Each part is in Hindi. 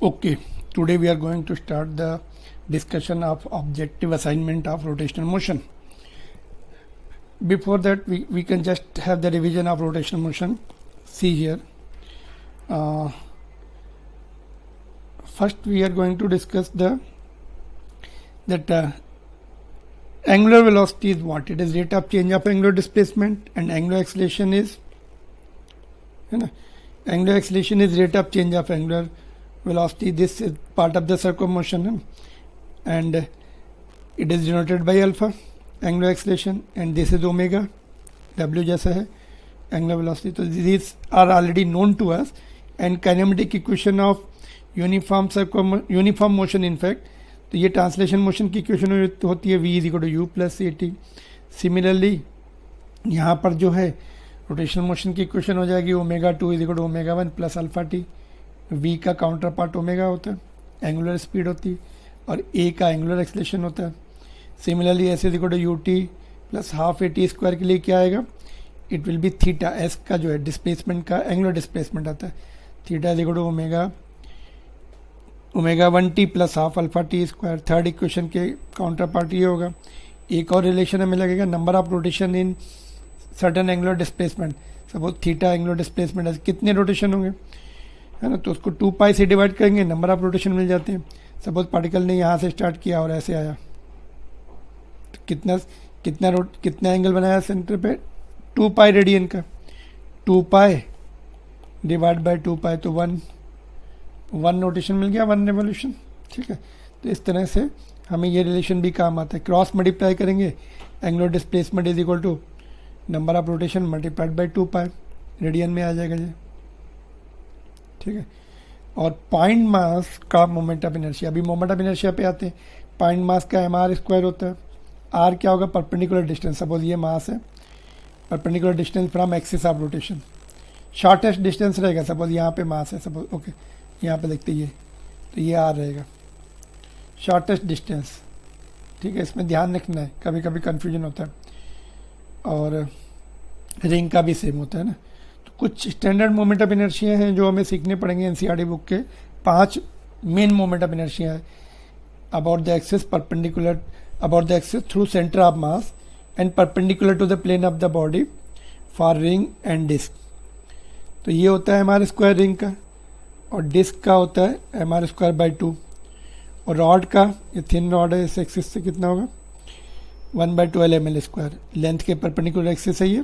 Okay, today we are going to start the discussion of objective assignment of rotational motion. Before that, we can just have the revision of rotational motion. See here. First, we are going to discuss that angular velocity is what? It is rate of change of angular displacement, and angular acceleration is angular acceleration is rate of change of angular velocity. This is part of the circummotion, and it is denoted by alpha angular acceleration, and this is omega. W जैसा है angular velocity. So these are already known to us, and kinematic equation of uniform motion in fact. तो ये ट्रांसलेशन मोशन की इक्वेशन होती है v is equal to u plus a t. Similarly यहाँ पर जो है रोटेशनल मोशन की इक्वेशन हो जाएगी omega two is equal to omega one plus alpha t. v का काउंटर पार्ट ओमेगा होता है, एंगुलर स्पीड होती है, और a का एंगुलर एक्सलेशन होता है. Similarly s is equal to u t plus half a t square के लिए क्या आएगा? It will be theta. S का जो है डिस्प्लेसमेंट का एंगुलर डिस्प्लेसमेंट आता है. Theta is equal to omega one t plus half alpha T square. Third equation के काउंटर पार्ट ये होगा. एक और रिलेशन हमें लगेगा number of rotation in certain angular displacement. Suppose theta angular displacement है, कितने रोटेशन होंगे, है ना? तो उसको 2 पाई से डिवाइड करेंगे, नंबर ऑफ रोटेशन मिल जाते हैं. सपोज पार्टिकल ने यहाँ से स्टार्ट किया और ऐसे आया, तो कितना एंगल बनाया सेंटर पे? 2 पाई रेडियन का. 2 पाई डिवाइड बाय 2 पाई, तो वन रोटेशन मिल गया, 1 रेवोल्यूशन. ठीक है, तो इस तरह से हमें ये रिलेशन भी काम आता है. क्रॉस मल्टीप्लाई करेंगे, angular displacement is equal to number of rotation multiplied by 2 pi, radian में आ जाएगा ये. ठीक है, और पॉइंट मास का मोमेंट ऑफ इनर्शिया. अभी मोमेंट ऑफ इनर्शिया पे आते हैं. पॉइंट मास का एम आर स्क्वायर होता है. आर क्या होगा? Perpendicular distance. सपोज ये मास है, perpendicular distance from axis of rotation. Shortest distance रहेगा. सपोज यहाँ पे मास है, सपोज ओके, यहाँ पे देखते ये, तो ये आर रहेगा शॉर्टेस्ट डिस्टेंस. ठीक है, इसमें ध्यान रखना है, कभी कभी कन्फ्यूजन होता है. और रिंग का भी सेम होता है ना. तो कुछ स्टैंडर्ड मोमेंट ऑफ इनर्शिया हैं जो हमें सीखने पड़ेंगे एनसीईआरटी बुक के. 5 मेन मोमेंट ऑफ इनर्शिया है. About the axis, perpendicular about the axis, through centre of mass, and perpendicular to the plane of the body for ring and disc. तो ये होता है एम आर स्क्वायर रिंग का, और डिस्क का होता है एम आर स्क्वायर बाई 2. और रॉड का, ये थिन रॉड है, इस एक्सिस से कितना होगा? 1/12 एम एल स्क्वायर. लेंथ के परपेंडिकुलर एक्सिस है ये,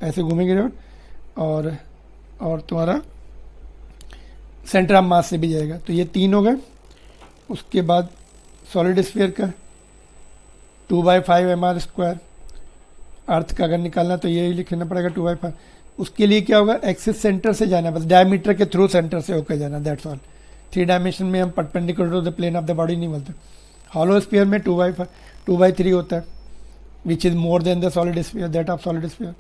ऐसे घूमेंगे रॉड, और तुम्हारा सेंटर ऑफ मास से भी जाएगा. तो ये 3 हो गए. उसके बाद सॉलिड स्फीयर का 2/5 एम आर स्क्वायर. अर्थ का अगर निकालना तो यही लिखना पड़ेगा 2/5. उसके लिए क्या होगा? एक्सिस सेंटर से जाना, बस डायमीटर के थ्रू सेंटर से होकर जाना, दैट्स ऑल. 3 डायमेंशन में हम perpendicular to the plane of the body नहीं बोलते. हॉलो स्फीयर में 2/3 होता है, which is more than the solid sphere, that of solid sphere.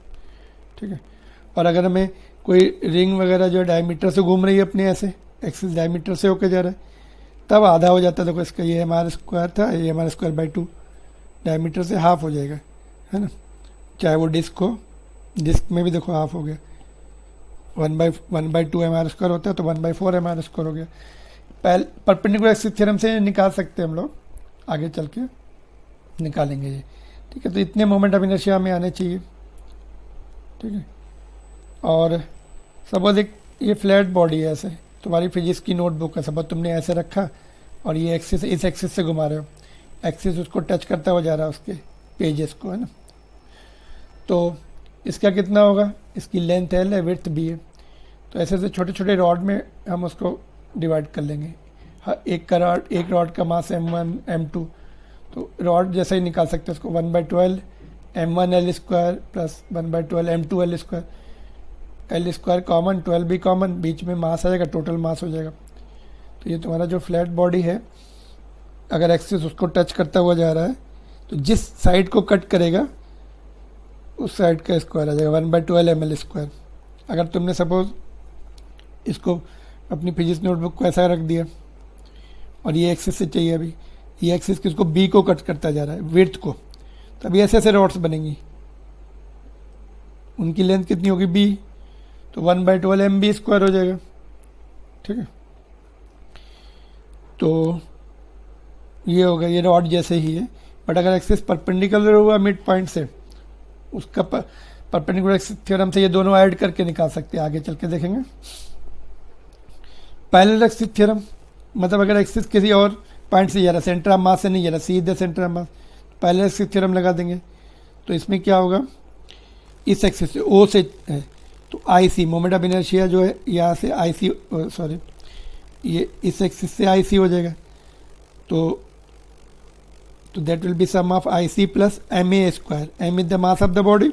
ठीक है, और अगर हमें कोई रिंग वगैरह जो डायमीटर से घूम रही है अपने, ऐसे एक्सिस डायमीटर से होकर जा रहा है, तब आधा हो जाता है. देखो इसका ये एम आर स्क्वायर था, ये M R square by 2, diameter से हाफ हो जाएगा, है ना? चाहे वो डिस्क हो, डिस्क में भी देखो हाफ हो गया. 1/2 एम आर स्क्वायर होता है, तो 1/4 एम आर स्क्वायर हो गया. परपेंडिकुलर एक्सिस थ्योरम से निकाल सकते हैं हम लोग, आगे चल के निकालेंगे ये. ठीक है, तो इतने मोमेंट ऑफ इनर्शिया में आने चाहिए. ठीक है, और सपोज एक ये फ्लैट बॉडी है, ऐसे तुम्हारी फिजिक्स की नोटबुक है, सपोज तुमने ऐसे रखा और ये एक्सिस इस एक्सिस से घुमा रहे हो, एक्सिस उसको टच करता हुआ जा रहा है, उसके पेजेस को, है ना? तो इसका कितना होगा? इसकी लेंथ एल है, विड्थ बी है. तो ऐसे ऐसे छोटे छोटे रॉड में हम उसको डिवाइड कर लेंगे. एक रॉड का मास m1 m2, तो रॉड जैसा ही निकाल सकते हैं उसको. 1/12 m1 l square plus 1/12 m2 l square. L square common, 12 भी कॉमन, बीच में मास आ जाएगा, टोटल मास हो जाएगा. तो ये तुम्हारा जो फ्लैट बॉडी है, अगर एक्सिस उसको टच करता हुआ जा रहा है, तो जिस साइड को कट करेगा उस साइड का स्क्वायर आ जाएगा, 1/12 एम एल स्क्वायर. अगर तुमने सपोज इसको अपनी फिजिक्स नोटबुक को ऐसा रख दिया, और ये एक्सिस से चाहिए, अभी ये एक्सिस किसको? बी को कट करता जा रहा है, विड्थ को, तभी ऐसे ऐसे रॉड्स बनेंगी. उनकी लेंथ कितनी होगी? बी, तो 1/12 एम बी स्क्वायर हो जाएगा. ठीक है, तो ये होगा, ये रॉड जैसे ही है, बट अगर एक्सिस परपेंडिकुलर हुआ मिड पॉइंट से, उसका परपेंडिकुलर एक्सिस थ्योरम से ये दोनों ऐड करके निकाल सकते हैं, आगे चल के देखेंगे। पैरेलल एक्सिस थ्योरम मतलब अगर एक्सिस किसी और पॉइंट से जा रहा, सेंटर ऑफ मास से नहीं जा रहा, सीधे centre of mass, parallel axis theorem लगा देंगे। तो इसमें क्या होगा, इस एक्सिस से ओ से है तो आई सी मोमेंट ऑफ इनर्शिया जो है यहाँ से आई सी, सॉरी ये इस एक्सिस से आई सी हो जाएगा। तो that will be sum of I C plus M A square. M is the mass of the body,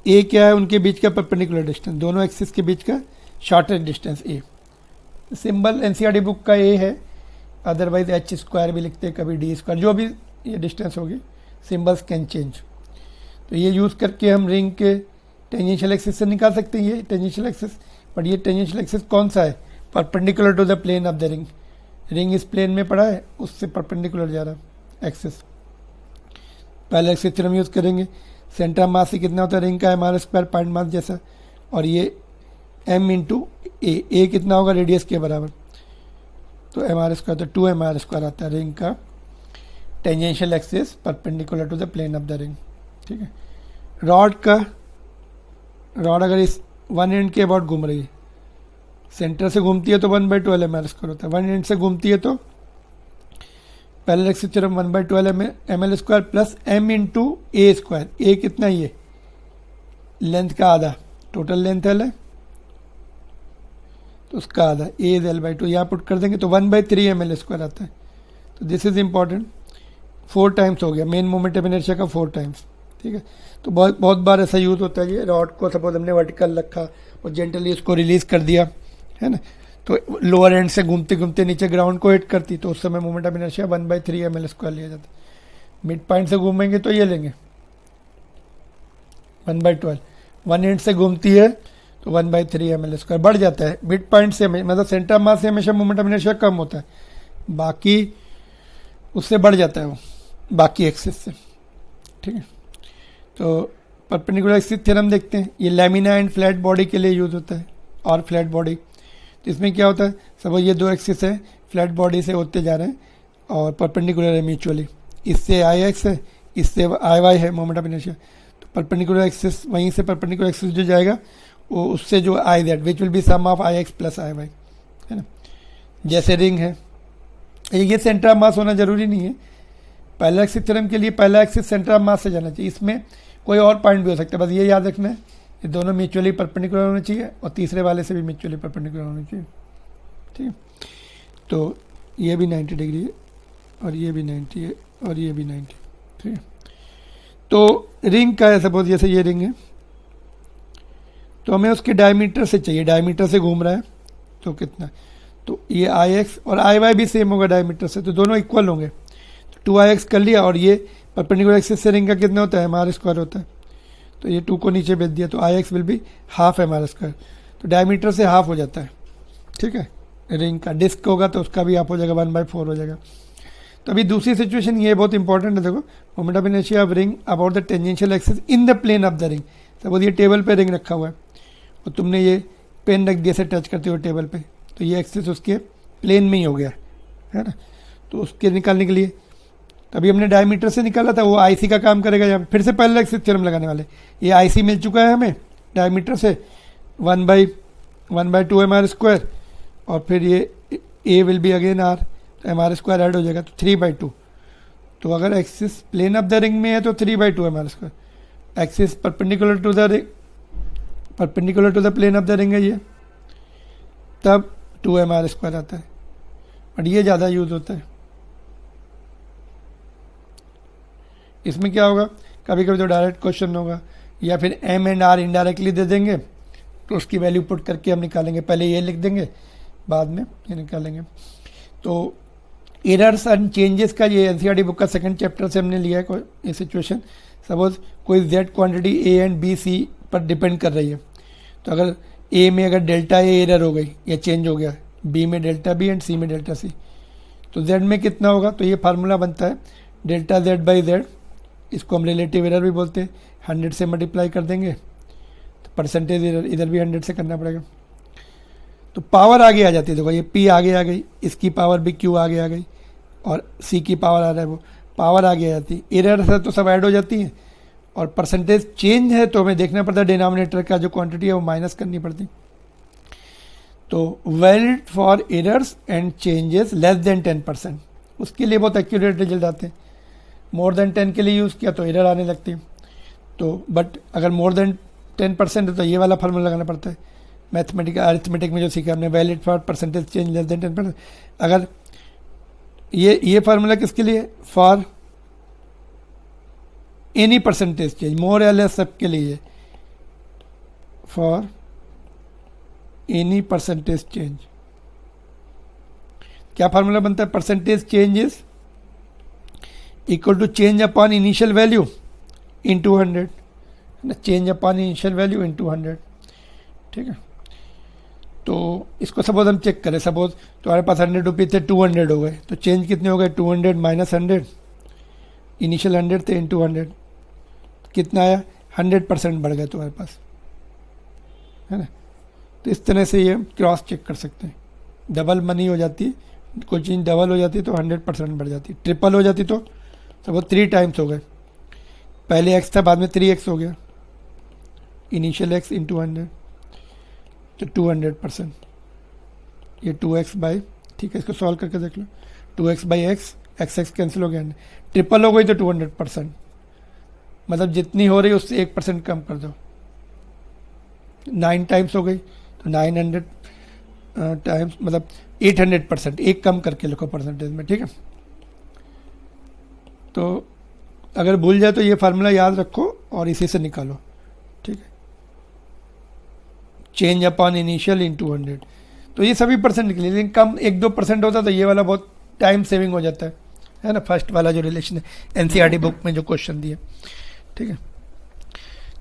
A क्या है उनके बीच का परपेंडिकुलर डिस्टेंस, दोनों एक्सिस के बीच का शॉर्टेस्ट डिस्टेंस ए। सिंबल एनसीईआरटी बुक का ए है, अदरवाइज एच स्क्वायर भी लिखते हैं, कभी डी स्क्वायर, जो भी ये डिस्टेंस होगी, सिंबल्स कैन चेंज। तो ये यूज़ करके हम रिंग के टेंजेंशियल एक्सिस से निकाल सकते हैं ये टेंजेंशियल एक्सिस। बट ये टेंजेंशियल एक्सिस कौन सा है, perpendicular to the plane of the ring. Ring इस प्लेन में पड़ा है, उससे परपेंडिकुलर जा रहा है एक्सिस। पहले एक्सिस थ्योरम यूज़ करेंगे, सेंटर ऑफ मास से कितना होता है रिंग का, M R square point mass जैसा, और ये एम इंटू ए कितना होगा, रेडियस के बराबर, तो एम आर स्क्वायर, तो 2 एम आर स्क्वायर आता है रिंग का tangential axis perpendicular to the plane of the ring. ठीक है, रॉड अगर इस वन एंड के अबाउट घूम रही है, सेंटर से घूमती है तो 1/12 एम आर स्क्वायर होता है, वन एंड से घूमती है तो parallel axis theorem 1/12 M L square plus M into A square. A कितना, ये लेंथ का आधा, टोटल लेंथ एल है तो उसका आधा, ए इज L/2, यहाँ पुट कर देंगे तो 1/3 एम एल स्क्वायर आता है। तो दिस इज इंपॉर्टेंट, 4 टाइम्स हो गया, मेन मोमेंट ऑफ इनर्शिया का 4 टाइम्स। ठीक है, तो बहुत बार ऐसा यूज़ होता है कि रॉड को सपोज हमने वर्टिकल रखा और जेंटली उसको रिलीज कर दिया, है ना, तो लोअर एंड से घूमते घूमते नीचे ग्राउंड को हिट करती, तो उस समय moment of inertia 1/3 M L square लिया जाता है। मिड पॉइंट से घूमेंगे तो ये लेंगे 1/12, वन एंड से घूमती है तो 1/3 एम एल स्क्वायर बढ़ जाता है। मिड पॉइंट से मतलब सेंटर ऑफ मास से हमेशा मोमेंट ऑफ इनर्शिया कम होता है, बाकी उससे बढ़ जाता है वो बाकी एक्सिस से। ठीक है, तो परपेंडिकुलर एक्सिस थ्योरम देखते हैं, ये लैमिना एंड फ्लैट बॉडी के लिए यूज़ होता है, और फ्लैट बॉडी। तो इसमें क्या होता है, सपोज ये 2 एक्सिस है, फ्लैट बॉडी से होते जा रहे हैं और परपेंडिकुलर है म्यूचुअली, इससे आई एक्स है, इससे आई वाई है मोमेंट ऑफ इनर्शिया। तो परपेंडिकुलर एक्सिस, वहीं से परपेंडिकुलर एक्सिस जो जाएगा वो उससे जो I that which will be sum of I X plus I Y, है ना। जैसे रिंग है, ये सेंटर ऑफ मास होना जरूरी नहीं है, पहला एक्सिस थ्योरम के लिए पहला एक्सिस सेंटर ऑफ मास से जाना चाहिए, इसमें कोई और पॉइंट भी हो सकता है, बस ये याद रखना है ये दोनों म्यूचुअली परपेंडिकुलर होने चाहिए और तीसरे वाले से भी म्यूचुअली परपेंडिकुलर होने चाहिए। ठीक है, तो ये भी 90 डिग्री है और ये भी 90 है और ये भी 90। ठीक है, तो रिंग का है, सपोज जैसे ये रिंग है तो हमें उसके डायमीटर से चाहिए, डायमीटर से घूम रहा है तो कितना, तो ये आई एक्स और आई वाई भी सेम होगा डायमीटर से, तो दोनों इक्वल होंगे, तो 2IX कर लिया। और ये परपेंडिकुलर एक्सिस से रिंग का कितना होता है, एम आर स्क्वायर होता है, तो ये 2 को नीचे भेज दिया तो I X will be half M R square, तो डायमीटर से हाफ हो जाता है। ठीक है, रिंग का डिस्क होगा तो उसका भी हाफ हो जाएगा, 1/4 हो जाएगा। तो अभी दूसरी सिचुएशन ये बहुत इंपॉर्टेंट है, देखो moment of inertia of ring about the tangential axis in the plane of the ring. Suppose ये टेबल पे रिंग रखा हुआ है और तुमने ये पेन रख दिया से टच करते हुए टेबल पे, तो ये एक्सिस उसके प्लेन में ही हो गया, है ना। तो उसके निकालने के लिए अभी हमने डायमीटर से निकाला था, वो आईसी का काम करेगा, यहाँ फिर से पैरेलल एक्सिस थ्योरम लगाने वाले। ये आईसी मिल चुका है हमें डायमीटर से 1/2 एम आर स्क्वायर, और फिर ये A will be again R, तो एम आर स्क्वायर ऐड हो जाएगा तो 3/2। तो अगर axis plane of the ring में है तो 3/2 M R square, axis perpendicular to the plane of the ring है ये, तब 2 एम आर स्क्वायर आता है, बट ये ज़्यादा यूज होता है। इसमें क्या होगा, कभी कभी तो डायरेक्ट क्वेश्चन होगा, या फिर एम एंड आर इनडायरेक्टली दे देंगे तो उसकी वैल्यू पुट करके हम निकालेंगे, पहले ये लिख देंगे बाद में ये निकालेंगे। तो एरर्स एंड चेंजेस का ये एनसीईआरटी बुक का 2nd चैप्टर से हमने लिया है कोई ये सिचुएशन। सपोज कोई Z quantity A and B C पर डिपेंड कर रही है, तो अगर ए में अगर डेल्टा ए एरर हो गई या चेंज हो गया, बी में डेल्टा बी एंड सी में डेल्टा सी, तो जेड में कितना होगा, तो ये फार्मूला बनता है डेल्टा जेड बाई जेड, इसको हम रिलेटिव एरर भी बोलते हैं। 100 से मल्टीप्लाई कर देंगे तो परसेंटेज एरर, इधर भी 100 से करना पड़ेगा, तो पावर आगे आ जाती है, देखो ये p आगे आ गई, इसकी पावर भी q आगे आ गई, और c की पावर आ रहा है वो पावर आगे आ जाती है। एरर्स है तो सब ऐड हो जाती हैं, और परसेंटेज चेंज है तो हमें देखना पड़ता है डिनोमिनेटर का जो क्वांटिटी है वो माइनस करनी पड़ती। तो valid for errors and changes less than 10%, उसके लिए बहुत एक्यूरेट रिजल्ट आते हैं। मोर देन 10 के लिए यूज़ किया तो एरर आने लगती है। तो बट अगर मोर देन 10% है तो ये वाला फार्मूला लगाना पड़ता है। मैथमेटिक अरिथमेटिक में जो सीखा हमने, valid for percentage change less than 10%। अगर ये फार्मूला किसके लिए, for any percentage change, more या लेस सबके लिए, फॉर एनी परसेंटेज चेंज। क्या फार्मूला बनता है, percentage change is equal to change upon initial value in 200, change upon initial value in 200, ठीक है। तो इसको सपोज हम चेक करें, सपोज तुम्हारे पास 100 रुपीज़ थे, 200 हो गए, तो चेंज कितने हो गए, 200 माइनस 100, इनिशियल 100 थे इन 200, कितना आया, 100% बढ़ गया तुम्हारे पास, है ना। तो इस तरह से ये क्रॉस चेक कर सकते हैं। डबल मनी हो जाती, कोई चीज़ डबल हो जाती तो 100% बढ़ जाती, ट्रिपल हो जाती तो सपोज 3 टाइम्स हो गए, पहले x था बाद में 3x हो गया, इनिशियल x इन 200, तो 200%, ये 2x बाई, ठीक है, इसको सॉल्व करके देख लो, 2x by x, x cancel हो गया, ट्रिपल हो गई तो 200%, मतलब जितनी हो रही है उससे 1% कम कर दो, 9 टाइम्स हो गई तो 900 टाइम्स मतलब 800%, एक कम करके लिखो परसेंटेज में, ठीक है। तो अगर भूल जाए तो ये फार्मूला याद रखो और इसी से निकालो, ठीक है, चेंज अपॉन इनिशियल इन 200। तो ये सभी परसेंट निकले, लेकिन कम 1-2% होता तो ये वाला बहुत टाइम सेविंग हो जाता है ना, फर्स्ट वाला जो रिलेशन है एनसीईआरटी बुक में जो क्वेश्चन दिए, ठीक है।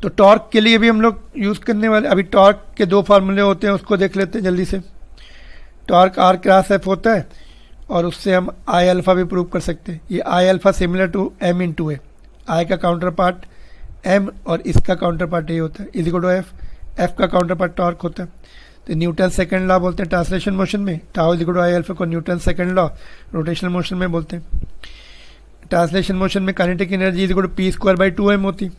तो टॉर्क के लिए भी हम लोग यूज़ करने वाले, अभी टॉर्क के 2 फार्मूले होते हैं, उसको देख लेते हैं जल्दी से। टॉर्क आर क्रॉस एफ होता है, और उससे हम आई अल्फ़ा भी प्रूव कर सकते हैं। ये I alpha similar to M into A, I का काउंटर पार्ट एम और इसका काउंटर पार्ट ए होता है, is equal to F, F का काउंटर पार्ट टॉर्क होता है। तो न्यूटन सेकंड लॉ बोलते हैं ट्रांसलेशन मोशन में, tau is equal to I alpha को Newton second law rotational motion में बोलते हैं। ट्रांसलेशन मोशन में kinetic energy is equal to P square by 2m होती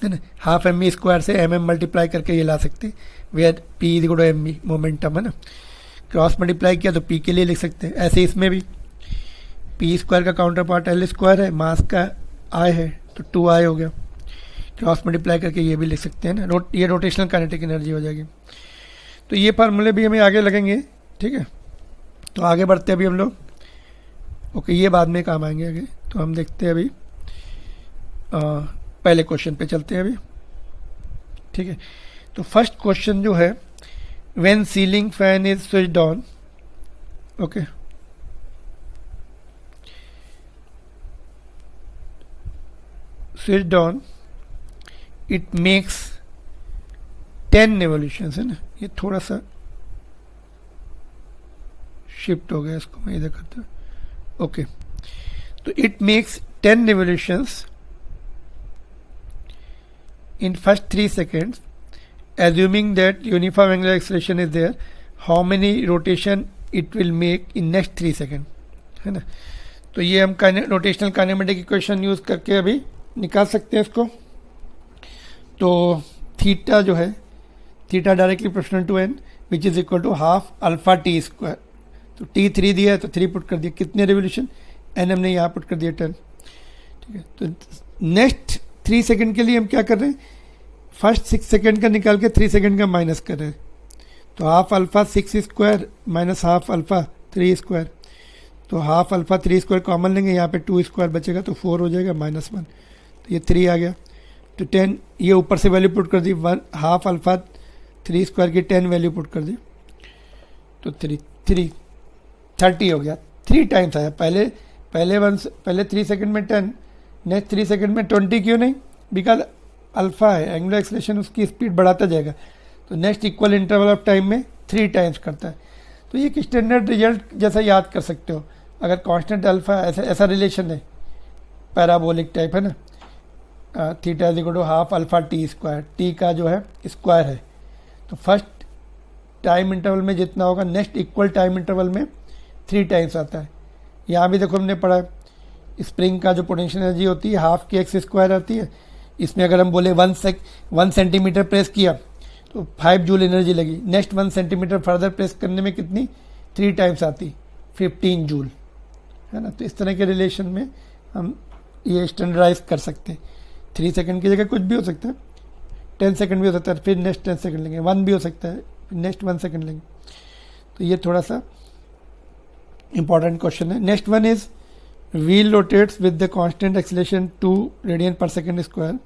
है ना, हाफ एम ई स्क्वायर से एम एम मल्टीप्लाई करके ये ला सकते हैं, where P is equal to M E momentum है ना, क्रॉस मल्टीप्लाई किया तो पी के लिए लिख सकते हैं। ऐसे इसमें भी पी स्क्वायर का काउंटर पार्ट एल स्क्वायर है, मास का आई है तो 2i हो गया, क्रॉस मल्टीप्लाई करके ये भी लिख सकते हैं ना, ये रोटेशनल काइनेटिक एनर्जी हो जाएगी। तो ये फार्मूले भी हमें आगे लगेंगे, ठीक है। तो आगे बढ़ते हैं अभी हम लोग, ओके, ये बाद में काम आएंगे आगे। तो हम देखते हैं अभी पहले क्वेश्चन पे चलते हैं अभी, ठीक है। तो फर्स्ट क्वेश्चन जो है, when ceiling fan is switched on, okay, switched on, it makes 10 revolutions, है ना, ये थोड़ा सा शिफ्ट हो गया, इसको मैं इधर करता हूँ, ओके। तो it makes 10 revolutions in first 3 seconds, assuming that uniform angular acceleration is there, how many rotation it will make in next 3 seconds, है ना। तो ये हम रोटेशनल काइनेमेटिक इक्वेशन यूज़ करके अभी निकाल सकते हैं इसको। तो थीटा जो है, theta directly proportional to N which is equal to half alpha T square. तो टी 3 दिया है तो 3 पुट कर दिया, कितने रिवोल्यूशन, एन हमने यहाँ पुट कर दिया 10, ठीक है। तो नेक्स्ट 3 सेकंड के लिए हम क्या कर रहे हैं, फर्स्ट 6 सेकंड का निकाल के 3 सेकंड का माइनस कर रहे हैं। तो half alpha 6 square minus half alpha 3 square, तो हाफ अल्फा 3 स्क्वायर कॉमन लेंगे, यहाँ पे 2 स्क्वायर बचेगा तो 4 हो जाएगा -1, तो ये 3 आ गया। तो 10 ये ऊपर से वैल्यू पुट कर दी, हाफ अल्फा 3 स्क्वायर की 10 वैल्यू पुट कर दी, तो 30 हो गया, 3 टाइम्स आया। पहले 3 सेकंड में 10, नेक्स्ट 3 सेकंड में 20, क्यों नहीं, बिकॉज अल्फा है, एंगुलर एक्सेलरेशन उसकी स्पीड बढ़ाता जाएगा, तो next equal interval of time में 3 टाइम्स करता है। तो ये एक स्टैंडर्ड रिजल्ट जैसा याद कर सकते हो, अगर कांस्टेंट अल्फा ऐसा रिलेशन है, पैराबोलिक टाइप है ना, theta is equal to half alpha T square, T का जो है स्क्वायर है, तो फर्स्ट टाइम इंटरवल में जितना होगा नेक्स्ट इक्वल टाइम इंटरवल में 3 टाइम्स आता है। यहाँ भी देखो हमने पढ़ा स्प्रिंग का जो पोटेंशियल एनर्जी होती है हाफ के एक्स स्क्वायर आती है। इसमें अगर हम बोले 1 सेंटीमीटर प्रेस किया तो 5 जूल एनर्जी लगी। नेक्स्ट 1 सेंटीमीटर फर्दर प्रेस करने में कितनी 3 टाइम्स आती 15 जूल, है ना। तो इस तरह के रिलेशन में हम ये स्टैंडर्डाइज कर सकते हैं। 3 सेकंड की जगह कुछ भी हो सकता है, 10 सेकंड भी हो सकता है, फिर नेक्स्ट 10 सेकंड लेंगे, 1 भी हो सकता है, फिर नेक्स्ट 1 सेकंड लेंगे। तो ये थोड़ा सा इंपॉर्टेंट क्वेश्चन है। Next one is wheel rotates with the constant acceleration 2 radian per second square,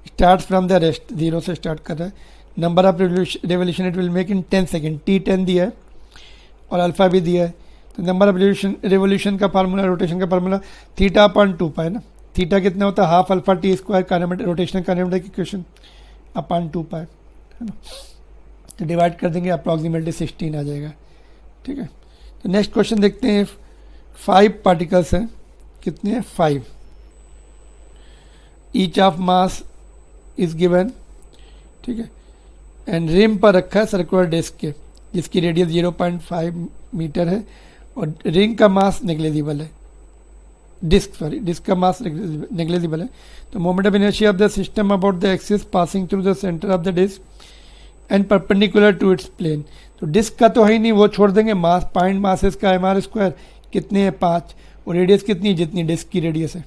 starts from the rest, 0 से स्टार्ट कर रहा है। Number of revolution it will make in 10 second, T10 दिया है और अल्फा भी दिया है। तो नंबर ऑफ रेवोल्यूशन का फार्मूला, रोटेशन का फार्मूला θ/2π ना। थीटा कितना होता है half alpha T square kinematic rotational kinematic equation upon 2π, है ना। तो डिवाइड कर देंगे अप्रॉक्सीमेटली 16 आ जाएगा, ठीक है। तो नेक्स्ट क्वेश्चन देखते हैं। 5 पार्टिकल्स हैं, कितने हैं 5। Each of mass is given, ठीक है, एंड रिम पर रखा है सर्कुलर डिस्क के जिसकी रेडियस 0.5 मीटर है और रिंग का मास नेग्लेजिबल है, डिस्क का मास नेग्लेजिबल है। तो moment of inertia of the system about the axis passing through the centre of the disc and perpendicular to its plane. तो डिस्क का तो है ही नहीं, वो छोड़ देंगे। मास पॉइंट मास इसका mr² कितने हैं 5 और रेडियस कितनी है जितनी डिस्क की रेडियस है,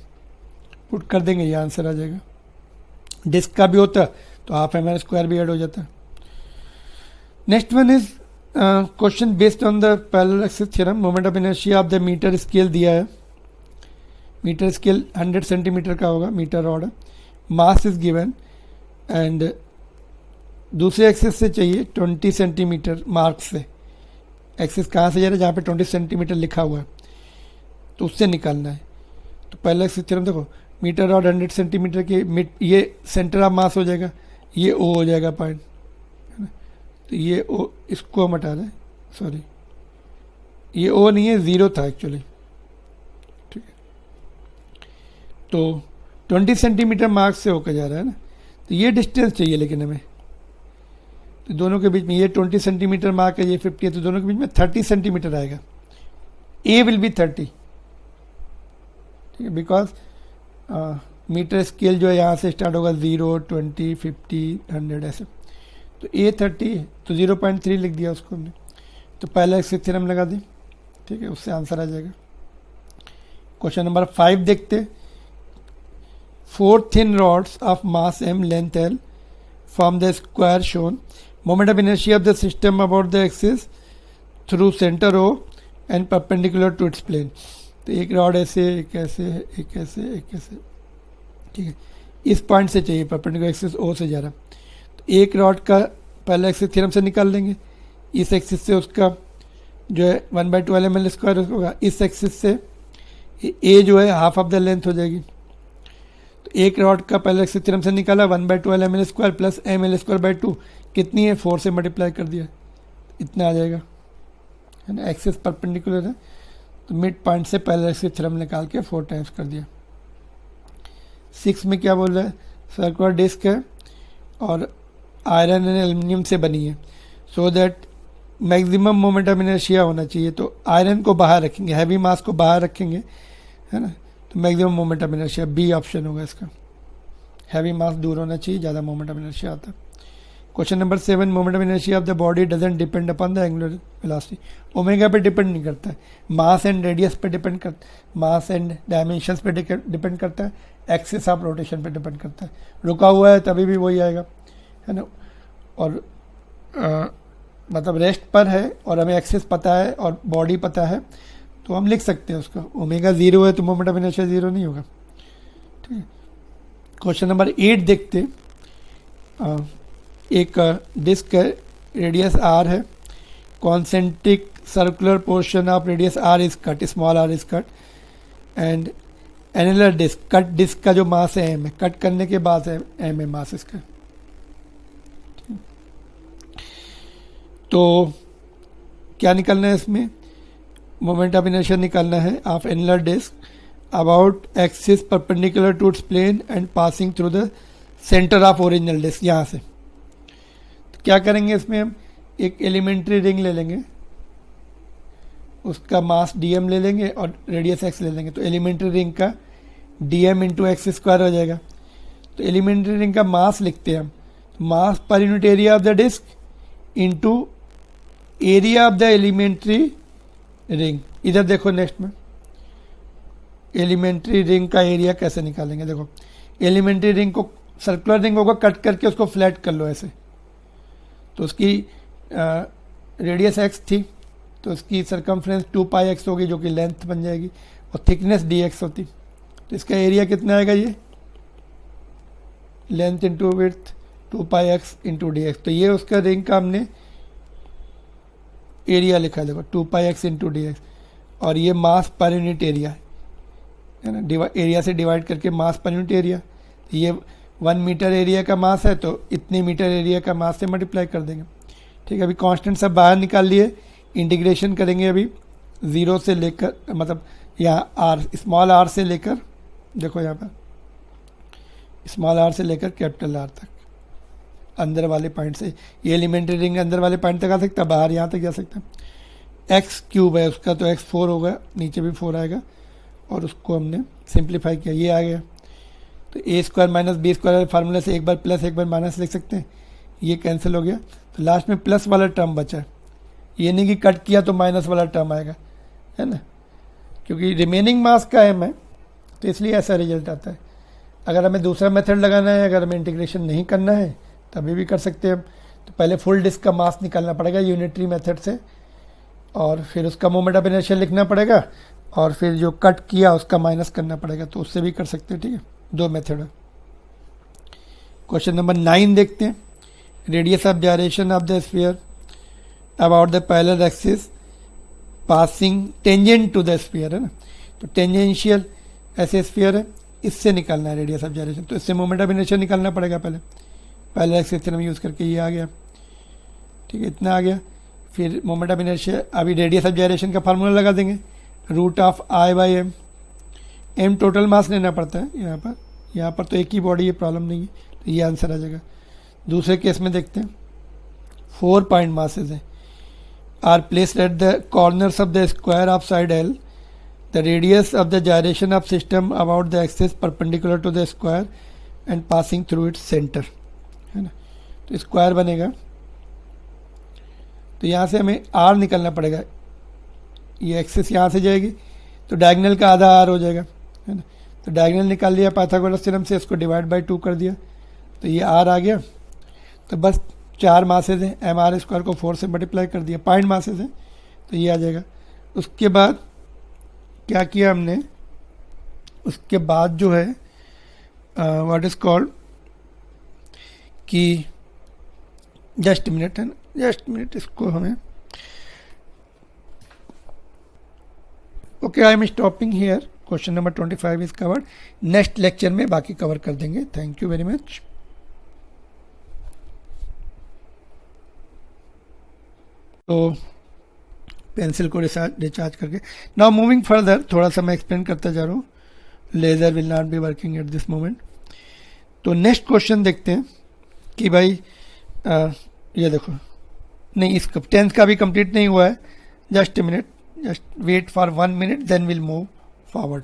पुट कर देंगे, ये आंसर आ जाएगा। डिस्क का भी होता तो हाफ mr² भी ऐड हो जाता। Next one is question based on the parallel axis theorem. Moment of inertia of the metre scale दिया है, मीटर स्केल 100 सेंटीमीटर का होगा, मीटर रॉड है। मास इज गिवन एंड दूसरे एक्सिस से चाहिए 20 सेंटीमीटर मार्क से। एक्सिस कहाँ से जा रहा है, जहाँ पे 20 सेंटीमीटर लिखा हुआ है, तो उससे निकालना है। तो पहले एक्सिस थ्योरम देखो, मीटर रॉड 100 सेंटीमीटर के, ये सेंटर ऑफ मास हो जाएगा, ये ओ हो जाएगा पॉइंट, है ना। तो ये ओ, इसको हम हटा दें, सॉरी ये ओ नहीं है, 0 था एक्चुअली, ठीक है। तो 20 सेंटीमीटर मार्क से होकर जा रहा है ना। तो ये डिस्टेंस चाहिए लेकिन हमें, तो दोनों के बीच में ये 20 सेंटीमीटर मार्क है, ये 50 है, तो दोनों के बीच में 30 सेंटीमीटर आएगा। ए विल बी 30, ठीक है, बिकॉज मीटर स्केल जो है यहाँ से स्टार्ट होगा 0, 20, 50, 100 ऐसे। तो ए 30 है, तो 0.3 लिख दिया उसको हमने। तो पहला एक्सिस थ्योरम लगा दी, ठीक है, उससे आंसर आ जाएगा। क्वेश्चन नंबर 5 देखते। 4 thin rods of mass m length L form the square shown. Moment of inertia of the system about the axis through center O and perpendicular to its plane. तो एक रॉड ऐसे, एक ऐसे, एक ऐसे, एक ऐसे, ठीक है। इस पॉइंट से चाहिए, परपेंडिकुलर एक्सिस ओ से जा रहा। तो एक रॉड का पहले एक्सिस थ्योरम से निकाल लेंगे। इस एक्सिस से उसका जो है 1/12 ml² होगा। इस एक्सिस से ए जो है हाफ ऑफ द लेंथ हो जाएगी। तो एक रॉड का पहले एक्सिस थ्योरम से निकाला 1/12 ml² प्लस ml²/2 कितनी है, 4 से मल्टीप्लाई कर दिया, इतना आ जाएगा, है ना। एक्सिस परपेंडिकुलर है तो मिड पॉइंट से पहले एक्सिस थ्योरम निकाल के 4 टाइम्स कर दिया। 6 में क्या बोल रहा है, सर्कुलर डिस्क है और आयरन एंड एल्यूमिनियम से बनी है, so that maximum moment of inertia होना चाहिए। तो आयरन को बाहर रखेंगे, हैवी मास को बाहर रखेंगे, है ना। तो maximum moment of inertia B option होगा इसका। हैवी मास दूर होना चाहिए, ज़्यादा मोमेंट ऑफ इनर्शिया आता है। Question number 7। Moment of inertia of the body doesn't depend upon the angular velocity. Omega पे डिपेंड नहीं करता है, मास एंड रेडियस पे डिपेंड करता है, मास एंड डायमेंशंस पे डिपेंड करता है, एक्सिस ऑफ रोटेशन पे डिपेंड करता है। रुका हुआ है तभी भी वही आएगा, है ना। और मतलब रेस्ट पर है और हमें एक्सिस पता है और बॉडी पता है, तो हम लिख सकते हैं उसका। ओमेगा 0 है तो मोमेंट ऑफ इनर्शिया 0 नहीं होगा, ठीक है। क्वेश्चन नंबर 8 देखते। एक डिस्क है, रेडियस r है, concentric circular portion of radius r is cut, small r is cut, and annular disc, cut disc का जो मास है m है, कट करने के बाद है m है मास इसका। तो क्या निकलना है इसमें, मोमेंट ऑफ इनर्शिया निकालना है of annular disc about axis perpendicular to its plane and passing through the centre of original disc. यहाँ से तो क्या करेंगे इसमें हम, एक एलिमेंट्री रिंग ले लेंगे, उसका मास dm ले लेंगे और रेडियस x ले लेंगे, तो एलिमेंट्री रिंग का dm इंटू एक्स स्क्वायर हो जाएगा। तो एलिमेंट्री रिंग का मास लिखते हैं हम, mass per unit area of the disc into area of the elementary ring. इधर देखो नेक्स्ट में एलिमेंट्री रिंग का एरिया कैसे निकालेंगे। देखो एलिमेंट्री रिंग को, सर्कुलर रिंग होगा, कट करके उसको फ्लैट कर लो ऐसे, तो उसकी रेडियस x थी, तो उसकी सरकमफ्रेंस 2πx होगी जो कि लेंथ बन जाएगी, और थिकनेस dx होती। तो इसका एरिया कितना आएगा, ये length into width 2πx into dx। तो ये उसका रिंग का हमने एरिया लिखा है, देखो 2πx इंटू dx, और ये मास पर यूनिट एरिया है ना, एरिया से डिवाइड करके मास पर यूनिट एरिया। ये 1 मीटर एरिया का मास है, तो इतने मीटर एरिया का मास से मल्टीप्लाई कर देंगे। ठीक है, अभी कांस्टेंट सब बाहर निकाल लिए, इंटीग्रेशन करेंगे अभी 0 से लेकर, मतलब यहाँ r स्मॉल r से लेकर, देखो यहाँ पर स्मॉल r से लेकर कैपिटल R तक, अंदर वाले पॉइंट से। ये एलिमेंट्री रिंग अंदर वाले पॉइंट तक आ सकता है, बाहर यहाँ तक जा सकता है। x क्यूब है उसका, तो x 4 होगा, नीचे भी 4 आएगा, और उसको हमने सिंप्लीफाई किया, ये आ गया। तो a square minus B square formula से एक बार प्लस एक बार माइनस लिख सकते हैं, ये कैंसिल हो गया, तो लास्ट में प्लस वाला टर्म बचा। ये नहीं कि कट किया तो माइनस वाला टर्म आएगा, है ना, क्योंकि रिमेनिंग मास का m है, तो इसलिए ऐसा रिजल्ट आता है। अगर हमें दूसरा मेथड लगाना है, अगर हमें इंटीग्रेशन नहीं करना है तभी भी कर सकते हैं। तो पहले फुल डिस्क का मास निकालना पड़ेगा यूनिटरी मेथड से, और फिर उसका मोमेंट ऑफ इनर्शिया लिखना पड़ेगा, और फिर जो कट किया उसका माइनस करना पड़ेगा, तो उससे भी कर सकते हैं। ठीक है, दो मेथड है। क्वेश्चन नंबर 9 देखते हैं। Radius of gyration of the sphere about the parallel axis passing tangent to the sphere, है ना, तो टेंजेंशियल ऐसे स्फीयर है, इससे निकालना है रेडियस ऑफ gyration। तो इससे मोमेंट ऑफ इनर्शिया निकालना पड़ेगा पहले, पैरेलल एक्सिस थ्योरम यूज़ करके। ये आ गया, ठीक है, इतना आ गया। फिर मोमेंट ऑफ इनर्शिया, अभी रेडियस ऑफ gyration का फार्मूला लगा देंगे, root of I by M. M total mass लेना पड़ता है यहाँ पर तो एक ही बॉडी है, प्रॉब्लम नहीं है, तो ये आंसर आ जाएगा। दूसरे केस में देखते हैं, 4 पॉइंट मासेज हैं, are placed at the corners of the square of side L, the radius of द gyration of system about the axis perpendicular to the square and passing through its centre, है ना, तो स्क्वायर बनेगा। तो यहाँ से हमें आर निकलना पड़ेगा, ये एक्सिस यहाँ से जाएगी, तो डायगोनल का आधा आर हो जाएगा, है ना, तो डायगोनल निकाल लिया पाइथागोरस थ्योरम से, इसको डिवाइड बाय 2 कर दिया, तो ये आर आ गया। तो बस 4 मासेज हैं, एम आर स्क्वायर को 4 से मल्टीप्लाई कर दिया, पॉइंट मासेज हैं, तो ये आ जाएगा। उसके बाद क्या किया हमने, उसके बाद जो है व्हाट इज कॉल्ड कि जस्ट मिनट, है ना, जस्ट मिनट, इसको हमें okay, I am stopping here. Question number 25 is covered, next lecture में बाकी कवर कर देंगे। Thank you very much. तो पेंसिल को रिचार्ज करके, नाउ मूविंग फर्दर, थोड़ा सा मैं एक्सप्लेन करता जा रहा हूँ। Laser will not be working at this moment. तो नेक्स्ट क्वेश्चन देखते हैं कि भाई ये देखो, नहीं, इसका 10th का भी कंप्लीट नहीं हुआ है, just a minute, just wait for 1 minute, then we'll move forward.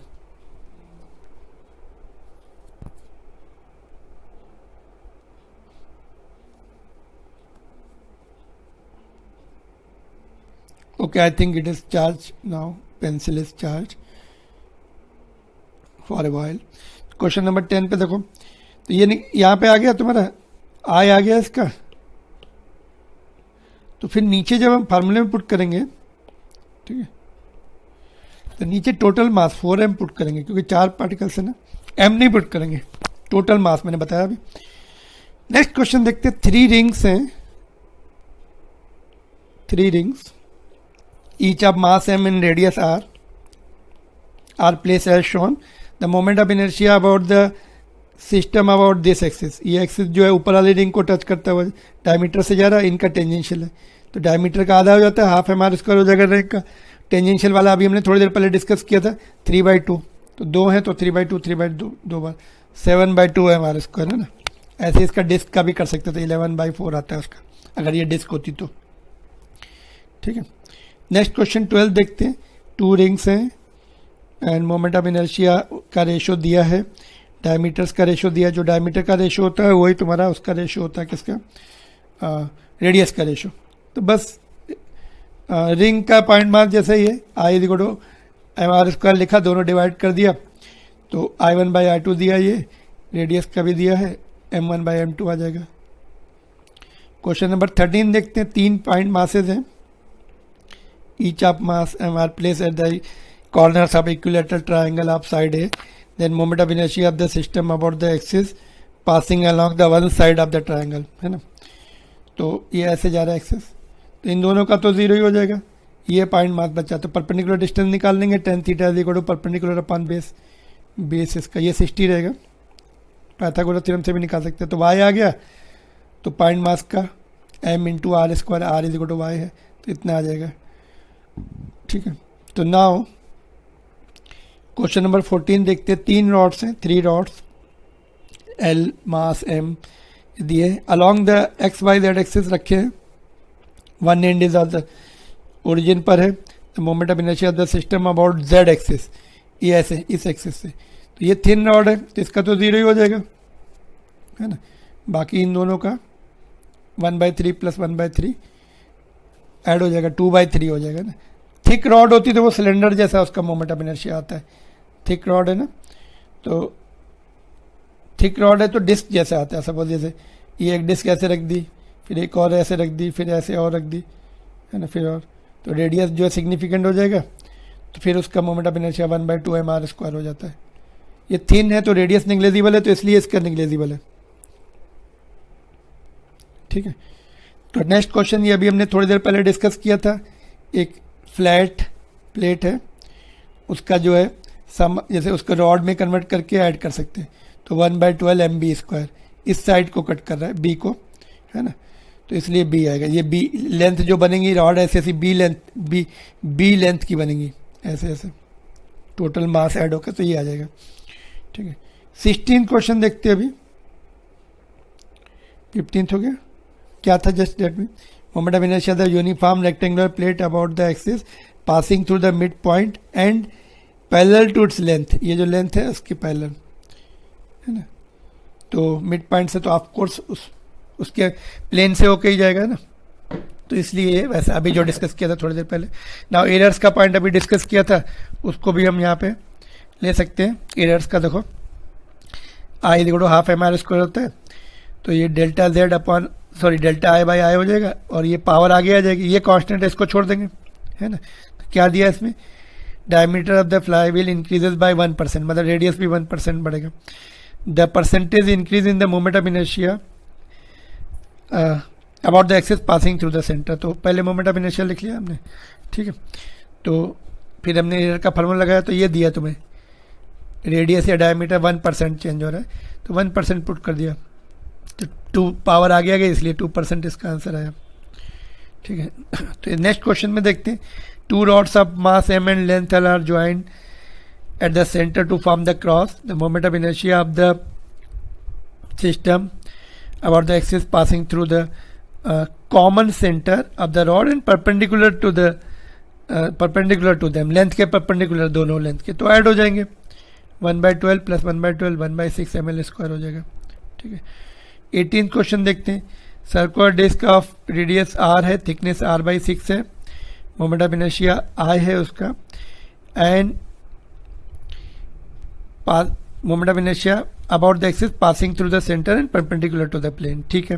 Okay, I think it is charged now, pencil is charged for a while. Question number 10 पे देखो, तो ये यहाँ पे आ गया तुम्हारा, आई आ गया इसका, तो फिर नीचे जब हम फार्मूले में पुट करेंगे, ठीक है, तो नीचे टोटल मास 4m पुट करेंगे, क्योंकि 4 पार्टिकल्स है ना, m नहीं पुट करेंगे, टोटल मास मैंने बताया अभी। नेक्स्ट क्वेश्चन देखते हैं। 3 रिंग्स हैं, 3 rings, each of mass m in radius r are place as shown, the moment of inertia about the system about this axis, ये एक्सिस जो है ऊपर वाली रिंग को टच करता हुआ डायमीटर से जा रहा है, इनका टेंजेंशियल है, तो डायमीटर का आधा हो जाता है, हाफ एम आर स्क्वायर हो जाएगा रिंग का। टेंजेंशियल वाला अभी हमने थोड़ी देर पहले डिस्कस किया था, 3/2, तो 2 है तो 3/2, 3/2 2 बार 7/2 एम आर स्क्वायर, है ना। ऐसे इसका डिस्क का भी कर सकते थे, 11/4 आता है उसका, अगर ये डिस्क होती तो, ठीक है। नेक्स्ट क्वेश्चन 12 देखते हैं। 2 रिंग्स हैं एंड मोमेंट ऑफ इनर्शिया का रेशो दिया है, डायमीटर्स का रेशो दिया है। जो डायमीटर का रेशो होता है वही तुम्हारा उसका रेशो होता है किसका, रेडियस का रेशो। तो बस रिंग का पॉइंट मास जैसे ही है, I is equal to M R square लिखा, दोनों डिवाइड कर दिया तो I1/I2 दिया, ये रेडियस का भी दिया है, M1/M2 आ जाएगा। क्वेश्चन नंबर 13 देखते हैं। 3 पॉइंट मासेज हैं, each of mass M are place at the corners of equilateral triangle of side A, then moment of inertia of the system about the axis passing along the one side of the triangle, है ना। तो ये ऐसे जा रहा है एक्सिस, तो इन दोनों का तो जीरो ही हो जाएगा। ये पॉइंट मास बचा, तो परपेंडिकुलर डिस्टेंस निकाल लेंगे, tan theta is equal to perpendicular upon base, base इसका ये 60 रहेगा। पाइथागोरस थ्योरम से भी निकाल सकते हैं। तो y आ गया, तो पॉइंट मास का m into R square, R is equal to Y है, तो इतना आ जाएगा। ठीक है, तो नाउ क्वेश्चन नंबर 14 देखते हैं। 3 रॉड्स हैं, 3 रॉड्स, L मास m दिए, along the X Y Z axis रखे हैं। One end is of the origin पर है, the moment of inertia of the system about Z axis, ये ऐसे इस एक्सिस से। तो ये थिन रॉड है, तो इसका तो जीरो ही हो जाएगा, है ना। बाकी इन दोनों का 1/3 प्लस 1/3 ऐड हो जाएगा, 2/3 हो जाएगा ना। थिक रॉड होती तो वो सिलेंडर जैसा उसका मोमेंट ऑफ इनर्शिया आता है। थिक रॉड है ना, तो थिक रॉड है तो डिस्क जैसे आता है। सपोज जैसे ये एक डिस्क ऐसे रख दी, फिर एक और ऐसे रख दी, फिर ऐसे और रख दी, है ना, फिर और, तो रेडियस जो है सिग्निफिकेंट हो जाएगा, तो फिर उसका moment of inertia 1/2 mr square हो जाता है। ये थिन है तो रेडियस निग्लेजिबल है, तो इसलिए इसका निग्लेजिबल है। ठीक है, तो नेक्स्ट क्वेश्चन ये अभी हमने थोड़ी देर पहले डिस्कस किया था। एक फ्लैट प्लेट है, उसका जो है सम जैसे उसका रॉड में कन्वर्ट करके ऐड कर सकते हैं। तो 1/12 mb स्क्वायर इस साइड को कट कर रहा है, बी को, है ना, तो इसलिए बी आएगा। ये बी लेंथ जो बनेगी रॉड ऐसे ऐसी बी लेंथ की बनेगी, ऐसे ऐसे टोटल मास ऐड होकर, तो ये आ जाएगा। ठीक है, 16 क्वेश्चन देखते हैं अभी। 15 हो गया, क्या था जस्ट डेट में, moment of inertia the uniform rectangular plate about the axis passing through the mid point and parallel to its length, ये जो लेंथ है उसकी पैरेलल, है ना। तो मिड पॉइंट से तो ऑफ कोर्स उसके प्लेन से होके ही जाएगा ना, तो इसलिए वैसे अभी जो डिस्कस किया था थोड़ी देर पहले। नाउ एरर्स का पॉइंट अभी डिस्कस किया था, उसको भी हम यहाँ पे ले सकते हैं। एरर्स का देखो, I equal to half mr square होता है, तो ये delta Z upon delta I by I हो जाएगा, और ये पावर आगे आ जाएगी। ये कांस्टेंट है, इसको छोड़ देंगे, है ना। तो क्या दिया इसमें, diameter of the fly wheel increases by 1%, मतलब रेडियस भी 1% बढ़ेगा। The percentage increase in the moment of inertia about the axis passing through the centre. तो पहले मोमेंट ऑफ इनर्शिया लिख लिया हमने, ठीक है। तो फिर हमने एरर का फार्मूला लगाया, तो ये दिया तुम्हें रेडियस या डायमीटर 1% चेंज हो रहा है, तो 1% पुट कर दिया, तो 2 पावर आगे आ गया, इसलिए 2% इसका आंसर आया। ठीक है, तो नेक्स्ट क्वेश्चन में देखते हैं। 2 rods of mass m and length L are joined at the center to form the cross. The moment of inertia of the system about the axis passing through the common center of the rod and perpendicular to them, length के perpendicular दोनों length के, तो ऐड हो जाएंगे। 1/12 प्लस 1/12 1/6 ml स्क्वायर हो जाएगा। ठीक है, 18 क्वेश्चन देखते हैं। Circular disc of radius r है, थिकनेस r/6 है, मोमेंट ऑफ इनर्शिया I है उसका, and moment of inertia about the axis passing through the centre and perpendicular to the plane. ठीक है,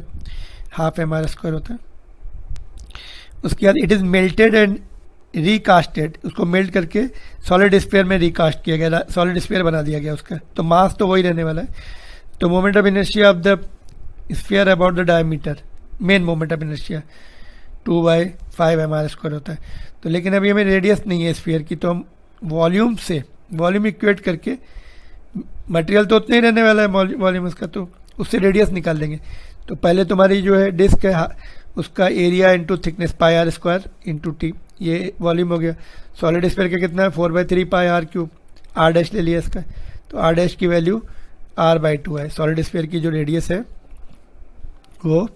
हाफ mr स्क्वायर होता है। उसके बाद it is melted and recasted, उसको मेल्ट करके सॉलिड स्फीयर में रिकास्ट किया गया, सॉलिड स्फीयर बना दिया गया उसका, तो मास तो वही रहने वाला है। तो moment of inertia of the sphere about the diameter, main moment of inertia 2/5 mr square होता है। तो लेकिन अभी हमें रेडियस नहीं है स्फीयर की, तो हम वॉल्यूम इक्वेट करके, मटेरियल तो उतना ही रहने वाला है वॉल्यूम उसका, तो उससे रेडियस निकाल लेंगे। तो पहले तुम्हारी जो है डिस्क है, उसका area into thickness pi R square into T, ये वॉल्यूम हो गया। सॉलिड स्फीयर का कितना है 4/3 pi R cube, R dash ले लिया इसका, तो आर डैश की वैल्यू r/2 है। सॉलिड स्फीयर की जो रेडियस है वो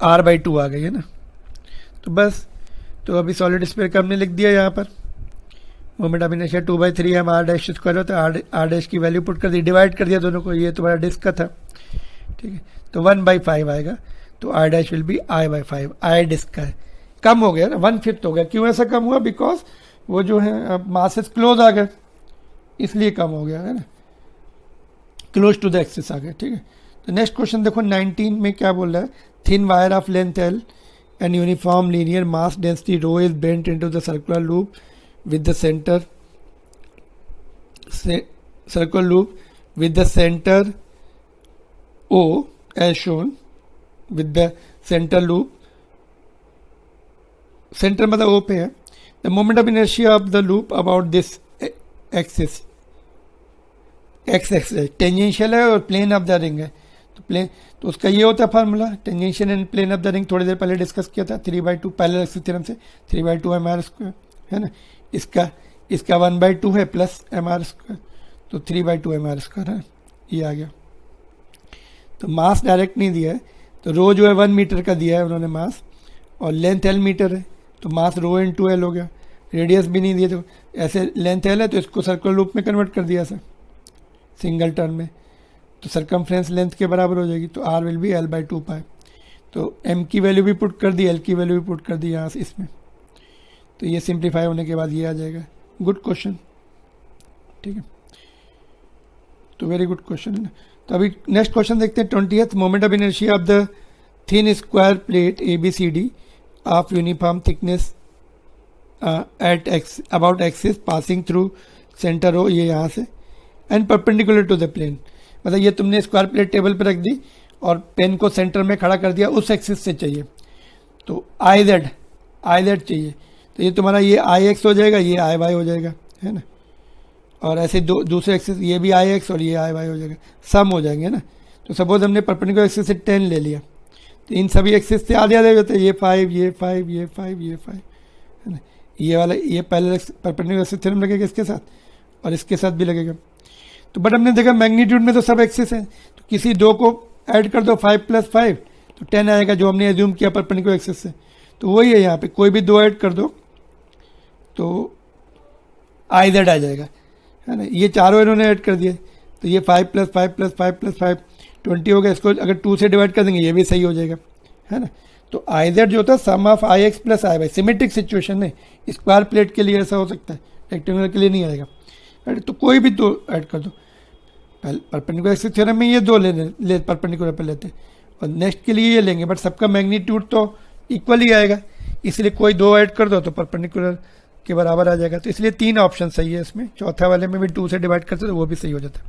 r/2 आ गई है ना। तो बस तो अभी सॉलिड स्फीयर का हमने लिख दिया यहाँ पर, मोमेंट ऑफ इनर्शिया 2/3 है, आर डैश स्क्वायर होता है, आर डैश की वैल्यू पुट कर दी, डिवाइड कर दिया दोनों को, ये तुम्हारा डिस्क का था, ठीक है, तो 1/5 आएगा, तो R dash will be I/5, I disc का है, कम हो गया ना, 1/5 हो गया। क्यों ऐसा कम हुआ? बिकॉज वो जो है मासेस क्लोज आ गए, इसलिए कम हो गया है ना, क्लोज टू द एक्सिस आ गए, ठीक है। तो नेक्स्ट क्वेश्चन देखो 19 में क्या बोल रहा है, thin wire of length L and uniform linear mass density rho is bent into the circular loop with the center O as shown with the center loop, center मतलब O पे है, the moment of inertia of the loop about this axis, x axis tangential है और प्लेन ऑफ द रिंग है, तो प्लेन, तो उसका ये होता है formula, tangential and plane of the ring, थोड़ी देर पहले डिस्कस किया था, 3/2 पैरेलल एक्सिस थ्योरम से, 3/2 mr² है ना, इसका 1/2 है प्लस mr², तो 3/2 mr² है, ये आ गया। तो मास डायरेक्ट नहीं दिया है, तो रो जो है 1 मीटर का दिया है उन्होंने मास, और लेंथ L मीटर है, तो मास रो × L हो गया, रेडियस भी नहीं दिया, तो ऐसे लेंथ L है तो इसको सर्कुलर लूप में कन्वर्ट कर दिया ऐसा सिंगल टर्न में, तो सरकमफ्रेंस लेंथ के बराबर हो जाएगी, तो R विल बी L/2 पाई, तो M की वैल्यू भी पुट कर दी, L की वैल्यू भी पुट कर दी यहाँ से इसमें, तो ये सिंप्लीफाई होने के बाद ये आ जाएगा। गुड क्वेश्चन, ठीक है, तो वेरी गुड क्वेश्चन है ना। तो अभी नेक्स्ट क्वेश्चन देखते हैं 20th, moment of inertia of the thin square plate ABCD of uniform thickness at X about axis passing through centre हो, ये यहाँ से, and perpendicular to the plane, मतलब ये तुमने स्क्वायर प्लेट टेबल पर रख दी और पेन को सेंटर में खड़ा कर दिया, उस एक्सिस से चाहिए, तो आई जेड चाहिए, तो ये तुम्हारा ये IX हो जाएगा, ये IY हो जाएगा, है ना, और ऐसे दूसरे एक्सिस, ये भी IX और ये IY हो जाएगा, सम हो जाएंगे ना। तो सपोज हमने परपेंडिकुलर एक्सिस से 10 ले लिया, तो इन सभी एक्सिस से आधे आधे होते हैं, ये 5 ये 5 ये 5 ये 5, है ना, ये वाला ये पहले परपेंडिकुलर एक्सिस थ्योरम लगेगा इसके साथ, और इसके साथ भी लगेगा। तो बट हमने देखा मैग्नीट्यूड में तो सब एक्सिस है, तो किसी दो को ऐड कर दो, 5 + 5 तो 10 आएगा, जो हमने एज्यूम किया परपेंडिकुलर एक्सिस से, तो वही है यहाँ पे, कोई भी दो ऐड कर दो तो IZ आ जाएगा, है ना, ये चारों इन्होंने ऐड कर दिए, तो ये 5 + 5 + 5 + 5 20 हो गया, इसको अगर 2 से डिवाइड कर देंगे ये भी सही हो जाएगा, है ना। तो IZ जो होता है sum of IX + IY, symmetric situation है, स्क्वायर प्लेट के लिए ऐसा हो सकता है, रेक्टेंगुलर के लिए नहीं आएगा, तो कोई भी दो ऐड कर दो, परपेंडिकुलर एक्सिस थ्योरम में ये दो ले परपेंडिकुलर पे लेते हैं, और नेक्स्ट के लिए ये लेंगे, बट सबका मैग्नीट्यूड तो इक्वल ही आएगा, इसलिए कोई दो ऐड कर दो तो परपेंडिकुलर के बराबर आ जाएगा, तो इसलिए 3 ऑप्शन सही है इसमें, चौथा वाले में भी 2 से डिवाइड करते तो वो भी सही हो जाता है,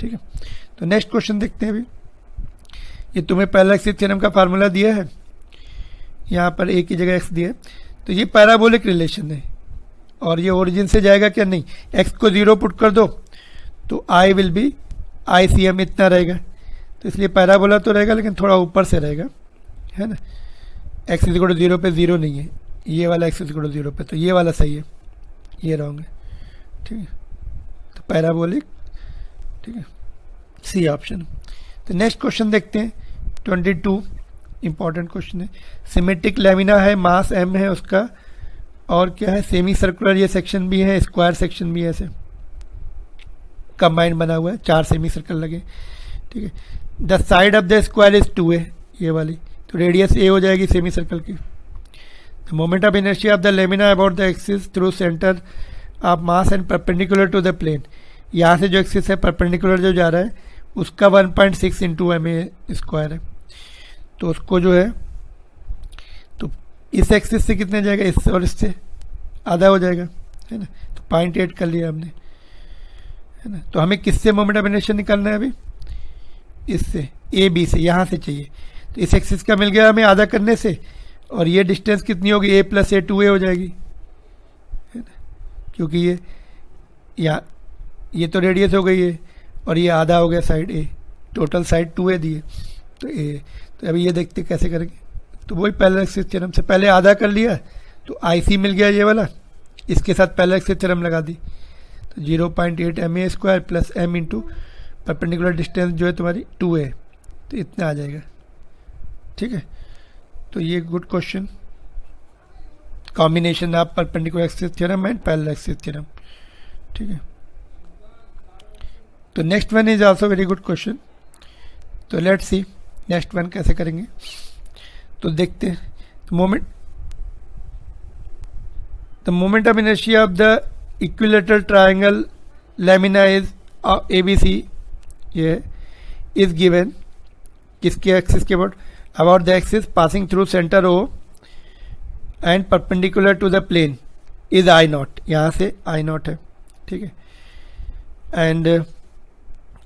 ठीक है। तो नेक्स्ट क्वेश्चन देखते हैं। अभी ये तुम्हें पैरेलल एक्सिस थ्योरम का फार्मूला दिया है, यहाँ पर a की जगह x दिया है, तो ये पैराबोलिक रिलेशन है, और ये ओरिजिन से जाएगा क्या, नहीं, x को 0 पुट कर दो तो I विल बी ICM इतना रहेगा, तो इसलिए पैराबोला तो रहेगा लेकिन थोड़ा ऊपर से रहेगा, है ना, x = 0 पे 0 नहीं है, ये वाला x = 0 पे, तो ये वाला सही है, ये रॉन्ग है, ठीक है, तो पैराबोलिक, ठीक है, सी ऑप्शन। तो नेक्स्ट क्वेश्चन देखते हैं 22, इंपॉर्टेंट क्वेश्चन है, सिमेट्रिक लैमिना है, मास m है उसका, और क्या है, सेमी सर्कुलर ये सेक्शन भी है, स्क्वायर सेक्शन भी है, ऐसे कंबाइंड बना हुआ है, 4 सेमी सर्कल लगे, ठीक है, the side of the square is 2a, ये वाली, तो रेडियस a हो जाएगी सेमी सर्कल की। The moment of inertia of the lamina about the axis through centre of mass and perpendicular to the plane, यहाँ से जो एक्सिस है परपेंडिकुलर जो जा रहा है उसका 1.6 × ma² है, तो उसको जो है, तो इस एक्सिस से कितने जाएगा, इससे और इससे आधा हो जाएगा, है ना, तो 0.8 कर लिया हमने, है ना। तो हमें किससे मोमेंट ऑफ इनर्शिया निकालना है अभी, इससे, AB से, यहाँ से चाहिए, तो इस एक्सिस का मिल गया हमें आधा करने से, और ये डिस्टेंस कितनी होगी, a + a 2a हो जाएगी, है ना, क्योंकि ये तो रेडियस हो गई है, और ये आधा हो गया side a, total side 2a दी है, तो a, तो अभी ये देखते कैसे करेंगे, तो वही पैरेलल एक्सिस थ्योरम से पहले आधा कर लिया, तो IC मिल गया ये वाला, इसके साथ पैरेलल एक्सिस थ्योरम लगा दी, तो 0.8 ma² + m × परपेंडिकुलर डिस्टेंस जो है तुम्हारी 2a, तो इतना आ जाएगा, ठीक है। तो ये good question, combination of perpendicular axis theorem and parallel axis theorem, ठीक है। तो next one is also very good question. तो लेट्स सी नेक्स्ट वन कैसे करेंगे। तो देखते हैं the moment of inertia of the equilateral triangle lamina is ABC, ये is given किसके एक्सिस के about the axis passing through center O and perpendicular to the plane is I naught, यहाँ से I naught है, ठीक है। एंड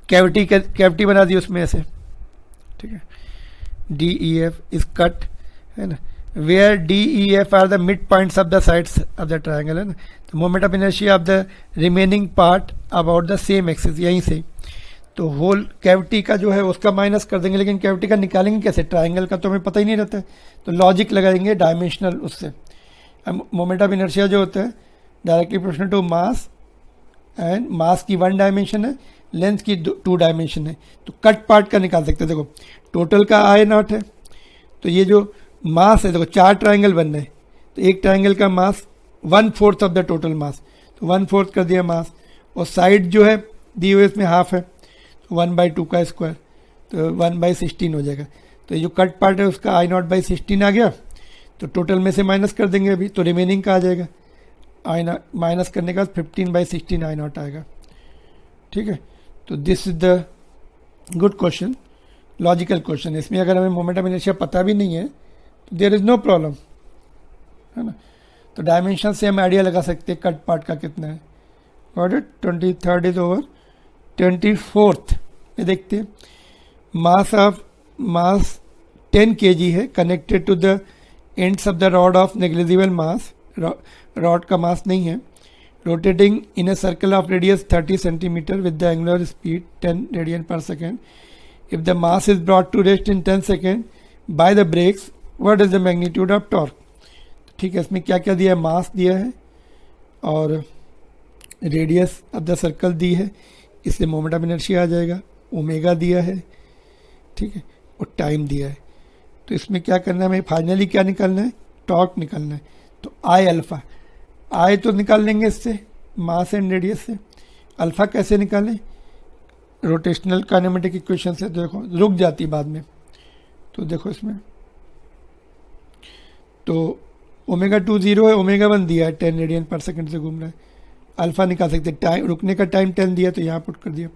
कैविटी बना दी उसमें ऐसे, ठीक है। DEF is cut, है ना, where DEF are the midpoints of the sides of the triangle, है ना। तो moment of inertia of the remaining part about the same axis, यहीं से तो होल कैविटी का जो है उसका माइनस कर देंगे, लेकिन कैविटी का निकालेंगे कैसे, ट्राइंगल का तो हमें पता ही नहीं रहता है, तो लॉजिक लगाएंगे डायमेंशनल उससे। मोमेंट ऑफ इनर्शिया जो होता है directly proportional to mass, and mass की 1 डायमेंशन है, लेंथ की 2 डायमेंशन है, तो कट पार्ट का निकाल सकते हैं। देखो टोटल का I नॉट है, तो ये जो मास है, देखो 4 ट्राइंगल बन रहे हैं, तो एक ट्राइंगल का मास 1/4 ऑफ द टोटल मास, तो 1/4 कर दिया मास, और साइड जो है दी हुई इसमें हाफ है, तो 1/2 का स्क्वायर, तो 1/16 हो जाएगा। तो ये जो कट पार्ट है उसका I नॉट बाई 16 आ गया, तो टोटल में से माइनस कर देंगे अभी, तो रिमेनिंग का आ जाएगा I नॉट, माइनस करने का 15/16 I नॉट आएगा, ठीक है। तो this is the good question, logical question. इसमें अगर हमें मोमेंट ऑफ इनर्शिया पता भी नहीं है तो देयर इज नो प्रॉब्लम, है ना। तो डायमेंशन से हम आइडिया लगा सकते हैं कट पार्ट का कितना है। Got it, 23rd is over, 24th ये देखते हैं, मास 10 kg है, connected to the ends of the rod of negligible mass, rod का मास नहीं है, rotating in a circle of radius 30 centimetre with the angular speed 10 radian per second. If the mass is brought to rest in 10 second by the brakes, what is the magnitude of torque. ठीक है, इसमें क्या क्या दिया है, मास दिया है और रेडियस ऑफ द सर्कल दी है, इससे मोमेंट ऑफ इनर्शिया आ जाएगा, ओमेगा दिया है, ठीक है, और टाइम दिया है। तो इसमें क्या करना है, हमें फाइनली क्या निकालना है, टॉर्क निकालना है। तो आई अल्फ़ा, आई तो निकाल लेंगे इससे, मास एंड रेडियस से। अल्फ़ा कैसे निकालें, रोटेशनल काइनेमेटिक इक्वेशन से। देखो रुक जाती बाद में, तो देखो इसमें तो ओमेगा 2 0 है, ओमेगा 1 दिया है 10 रेडियन पर सेकंड से घूम रहा है। अल्फ़ा निकाल सकते हैं, टाइम रुकने का टाइम 10 दिया तो यहाँ पुट कर दिया,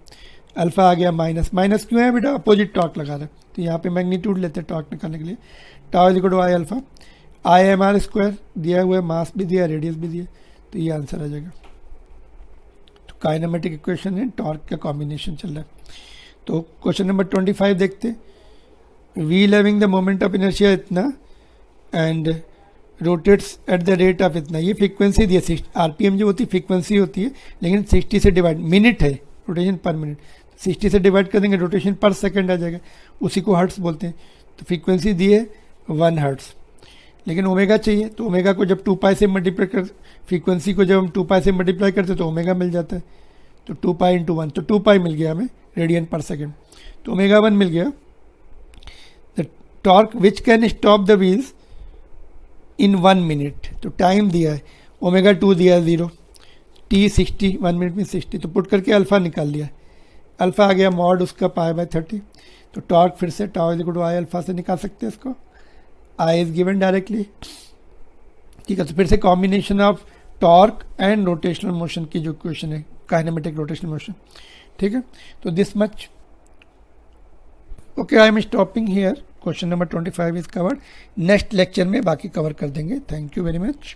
अल्फ़ा आ गया माइनस, माइनस क्यों है बेटा, अपोजिट टॉर्क लगा रहा है, तो यहाँ पे मैग्नीट्यूड लेते हैं टॉर्क निकालने के लिए। Tau is equal to I alpha, I M R square दिया हुआ है, मास भी दिया, रेडियस भी दिया, तो ये आंसर आ जाएगा। तो काइनेमेटिक इक्वेशन है, टॉर्क का कॉम्बिनेशन चल रहा है। तो क्वेश्चन नंबर 25 देखते, wheel having the moment of inertia इतना and rotates at the rate of इतना, ये फ्रीक्वेंसी दी है, आरपीएम जो होती है फ्रीक्वेंसी होती है, लेकिन 60 से डिवाइड, मिनट है रोटेशन पर मिनट, 60 से डिवाइड कर देंगे रोटेशन पर सेकंड आ जाएगा, उसी को हर्ट्स बोलते हैं। तो फ्रीक्वेंसी दी है 1 हर्ट्स, लेकिन ओमेगा चाहिए, तो ओमेगा को जब 2 पाई से मल्टीप्लाई कर, फ्रीक्वेंसी को जब हम 2 पाई से मल्टीप्लाई करते तो ओमेगा मिल जाता है, तो 2 पाई इंटू 1, तो 2 पाई मिल गया हमें रेडियन पर सेकेंड, तो ओमेगा 1 मिल गया। The torque which can stop the wheels in 1 minute, तो टाइम दिया है, ओमेगा 2 दिया है 0, टी 60, 1 मिनट में 60, तो पुट करके अल्फ़ा निकाल लिया, अल्फ़ा आ गया मॉड उसका π/30। तो टॉर्क फिर से tau is equal to I alpha से निकाल सकते हैं इसको, आई इज गिवन डायरेक्टली, ठीक है। तो फिर से combination of torque and rotational motion की जो इक्वेशन है, काइनेमेटिक रोटेशनल मोशन, ठीक है। तो this much, okay, I am stopping here. Question number 25 is covered, next lecture में बाकी कवर कर देंगे। Thank you very much.